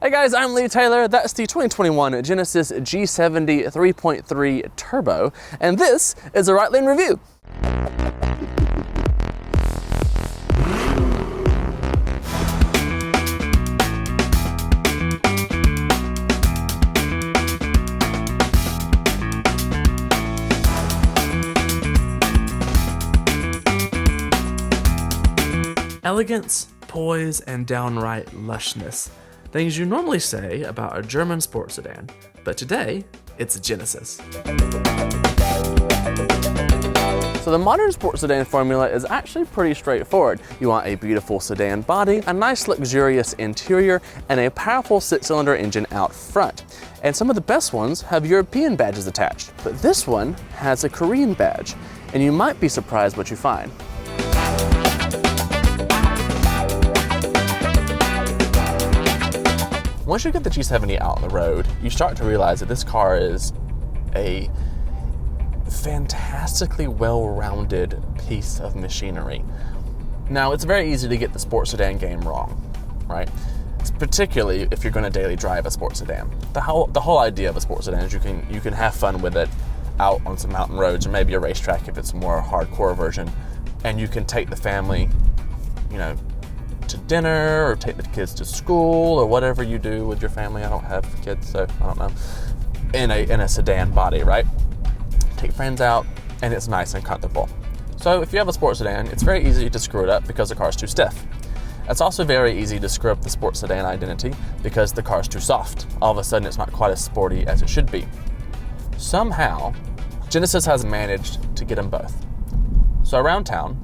Hey guys, I'm Lee Taylor. That's the 2021 Genesis G70 3.3 Turbo, and this is a Right Lane review. Elegance, poise, and downright lushness. Things you normally say about a German sports sedan, but today, it's a Genesis. So the modern sports sedan formula is actually pretty straightforward. You want a beautiful sedan body, a nice luxurious interior, and a powerful 6-cylinder engine out front. And some of the best ones have European badges attached, but this one has a Korean badge, and you might be surprised what you find. Once you get the G70 out on the road, you start to realize that this car is a fantastically well-rounded piece of machinery. Now, it's very easy to get the sports sedan game wrong, right? Particularly if you're going to daily drive a sports sedan. The whole idea of a sports sedan is you can have fun with it out on some mountain roads, or maybe a racetrack if it's a more hardcore version, and you can take the family, to dinner, or take the kids to school, or whatever you do with your family. I don't have kids, so I don't know. In a sedan body, right? Take friends out, and it's nice and comfortable. So if you have a sports sedan, it's very easy to screw it up because the car's too stiff. It's also very easy to screw up the sports sedan identity because the car's too soft. All of a sudden, it's not quite as sporty as it should be. Somehow, Genesis has managed to get them both. So around town,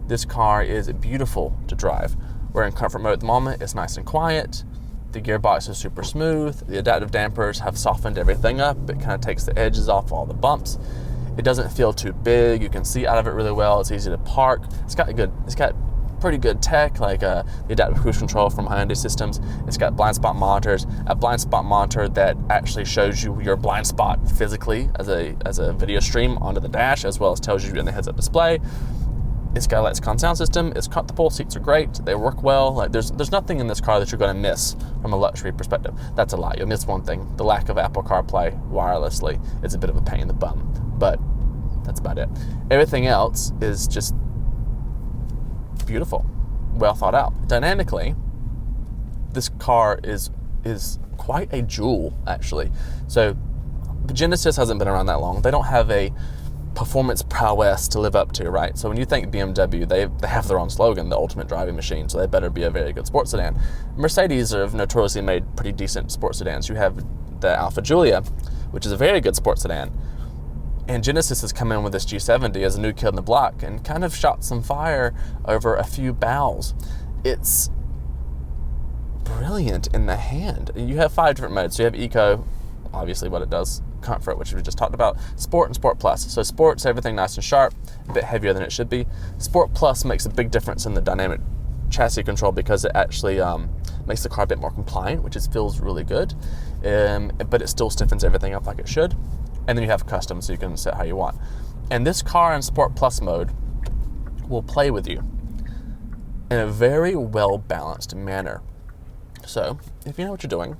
this car is beautiful to drive. We're in comfort mode at the moment. It's nice and quiet. The gearbox is super smooth. The adaptive dampers have softened everything up. It kind of takes the edges off all the bumps. It doesn't feel too big. You can see out of it really well. It's easy to park. It's got pretty good tech, like the adaptive cruise control from Hyundai Systems. It's got blind spot monitors, a blind spot monitor that actually shows you your blind spot physically as a video stream onto the dash, as well as tells you in the heads-up display. It's got a Lexicon sound system. It's comfortable. Seats are great. They work well. Like there's nothing in this car that you're going to miss from a luxury perspective. That's a lie. You'll miss one thing: the lack of Apple CarPlay wirelessly. It's a bit of a pain in the bum, but that's about it. Everything else is just beautiful, well thought out. Dynamically, this car is quite a jewel, actually. So the Genesis hasn't been around that long. They don't have a performance prowess to live up to, right? So when you think BMW, they have their own slogan, the ultimate driving machine, so they better be a very good sports sedan. Mercedes have notoriously made pretty decent sports sedans. You have the Alfa Giulia, which is a very good sports sedan, and Genesis has come in with this G70 as a new kid on the block and kind of shot some fire over a few bows. It's brilliant in the hand. You have 5 different modes. So you have Eco, obviously what it does, Comfort, which we just talked about, Sport, and Sport Plus. So Sport's everything nice and sharp, a bit heavier than it should be. Sport Plus makes a big difference in the dynamic chassis control because it actually makes the car a bit more compliant, which feels really good, but it still stiffens everything up like it should. And then you have Custom, so you can set how you want. And this car in Sport Plus mode will play with you in a very well-balanced manner. So if you know what you're doing,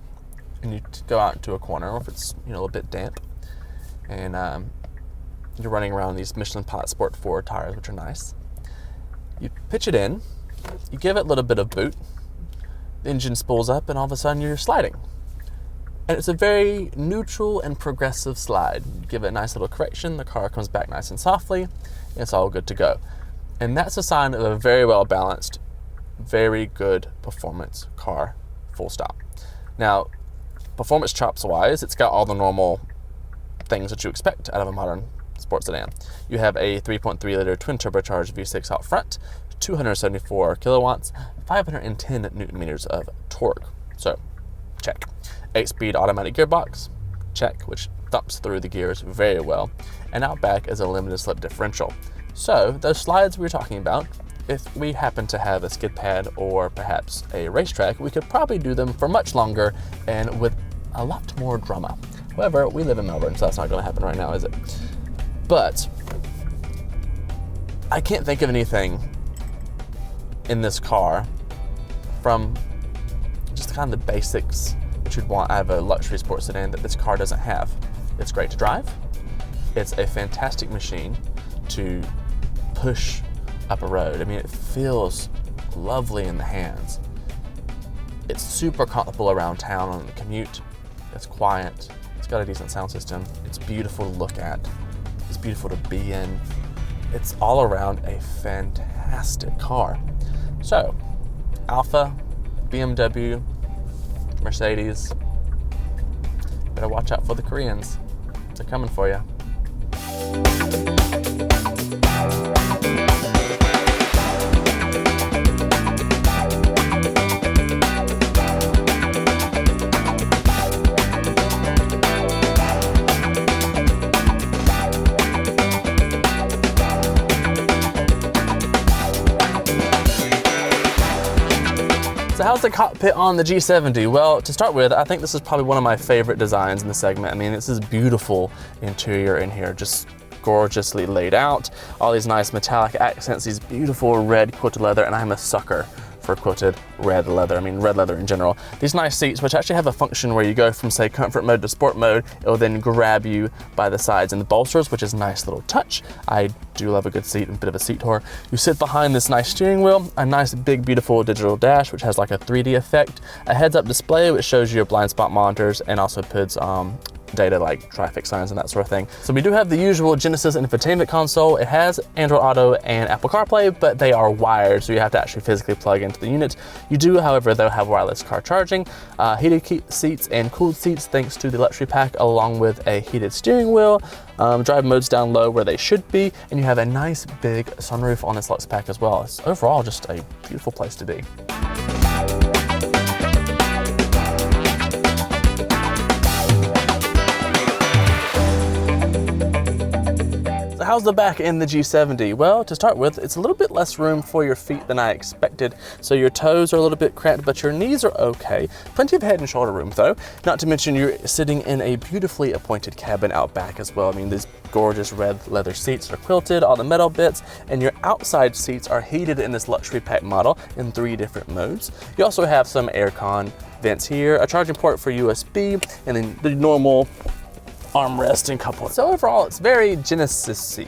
and you go out into a corner, or if it's a little bit damp, and you're running around these Michelin Pilot Sport 4 tires, which are nice, you pitch it in, you give it a little bit of boot, the engine spools up, and all of a sudden you're sliding. And it's a very neutral and progressive slide. You give it a nice little correction, the car comes back nice and softly, and it's all good to go. And that's a sign of a very well balanced, very good performance car, full stop. Now, performance chops wise, it's got all the normal things that you expect out of a modern sports sedan. You have a 3.3 liter twin turbocharged V6 out front, 274 kilowatts, 510 newton meters of torque. So, check. 8-speed automatic gearbox, check, which thumps through the gears very well. And out back is a limited slip differential. So, those slides we were talking about, if we happen to have a skid pad or perhaps a racetrack, we could probably do them for much longer and with a lot more drama. However, we live in Melbourne, so that's not going to happen right now, is it? But I can't think of anything in this car from just kind of the basics that you'd want out of a luxury sports sedan that this car doesn't have. It's great to drive. It's a fantastic machine to push up a road. I mean, it feels lovely in the hands. It's super comfortable around town on the commute. It's quiet. It's got a decent sound system. It's beautiful to look at. It's beautiful to be in. It's all around a fantastic car. So, Alpha, BMW, Mercedes, better watch out for the Koreans. They're coming for you. So how's the cockpit on the G70? Well, to start with, I think this is probably one of my favorite designs in the segment. I mean, this is beautiful interior in here, just gorgeously laid out. All these nice metallic accents, these beautiful red quilted leather, and I'm a sucker for quilted red leather. I mean, red leather in general. These nice seats, which actually have a function where you go from, say, comfort mode to sport mode, it will then grab you by the sides and the bolsters, which is a nice little touch. I do love a good seat and a bit of a seat tour. You sit behind this nice steering wheel, a nice big beautiful digital dash, which has like a 3D effect, a heads-up display, which shows you your blind spot monitors and also puts data like traffic signs and that sort of thing. So we do have the usual Genesis infotainment console. It has Android Auto and Apple CarPlay, but they are wired, so you have to actually physically plug into the unit. You do, however, though, have wireless car charging, heated seats and cooled seats thanks to the luxury pack, along with a heated steering wheel, drive modes down low where they should be, and you have a nice big sunroof on this Lux pack as well. It's overall just a beautiful place to be. How's the back in the G70? Well, to start with, it's a little bit less room for your feet than I expected. So your toes are a little bit cramped, but your knees are okay. Plenty of head and shoulder room though. Not to mention you're sitting in a beautifully appointed cabin out back as well. I mean, these gorgeous red leather seats are quilted, all the metal bits, and your outside seats are heated in this luxury pack model in 3 different modes. You also have some aircon vents here, a charging port for USB, and then the normal armrest and cup holder. So overall, it's very Genesis-y.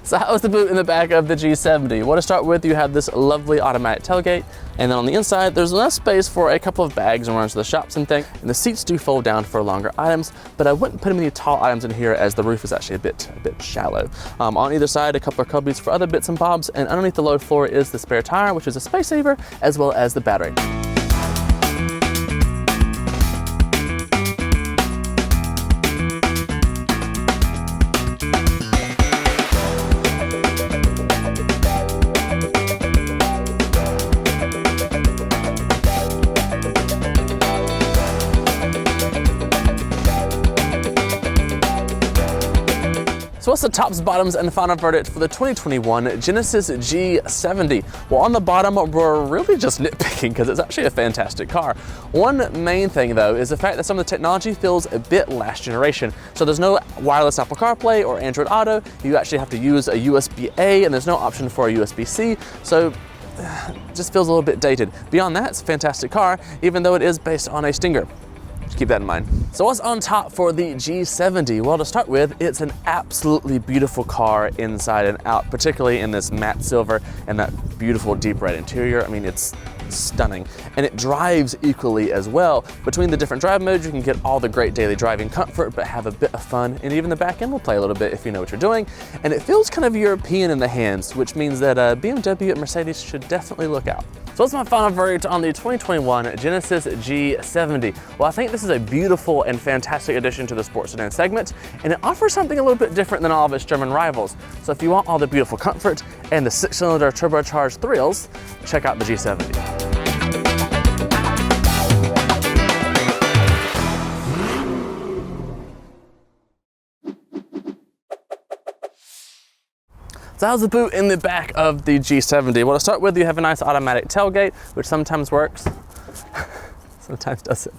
So how is the boot in the back of the G70? Well, to start with, you have this lovely automatic tailgate, and then on the inside, there's enough space for a couple of bags and runs to the shops and things. And the seats do fold down for longer items, but I wouldn't put any tall items in here as the roof is actually a bit shallow. On either side, a couple of cubbies for other bits and bobs, and underneath the low floor is the spare tire, which is a space saver, as well as the battery. So what's the tops, bottoms, and final verdict for the 2021 Genesis G70? Well, on the bottom, we're really just nitpicking because it's actually a fantastic car. One main thing though is the fact that some of the technology feels a bit last generation. So there's no wireless Apple CarPlay or Android Auto. You actually have to use a USB-A, and there's no option for a USB-C. So it just feels a little bit dated. Beyond that, it's a fantastic car, even though it is based on a Stinger. Keep that in mind. So what's on top for the G70? Well, to start with, it's an absolutely beautiful car inside and out, particularly in this matte silver and that beautiful deep red interior. I mean, it's stunning, and it drives equally as well. Between the different drive modes, you can get all the great daily driving comfort, but have a bit of fun, and even the back end will play a little bit if you know what you're doing. And it feels kind of European in the hands, which means that BMW and Mercedes should definitely look out. So what's my final verdict on the 2021 Genesis G70? Well, I think this is a beautiful and fantastic addition to the sports sedan segment, and it offers something a little bit different than all of its German rivals. So if you want all the beautiful comfort and the 6-cylinder turbocharged thrills, check out the G70. So how's the boot in the back of the G70? Well, to start with, you have a nice automatic tailgate, which sometimes works, sometimes doesn't.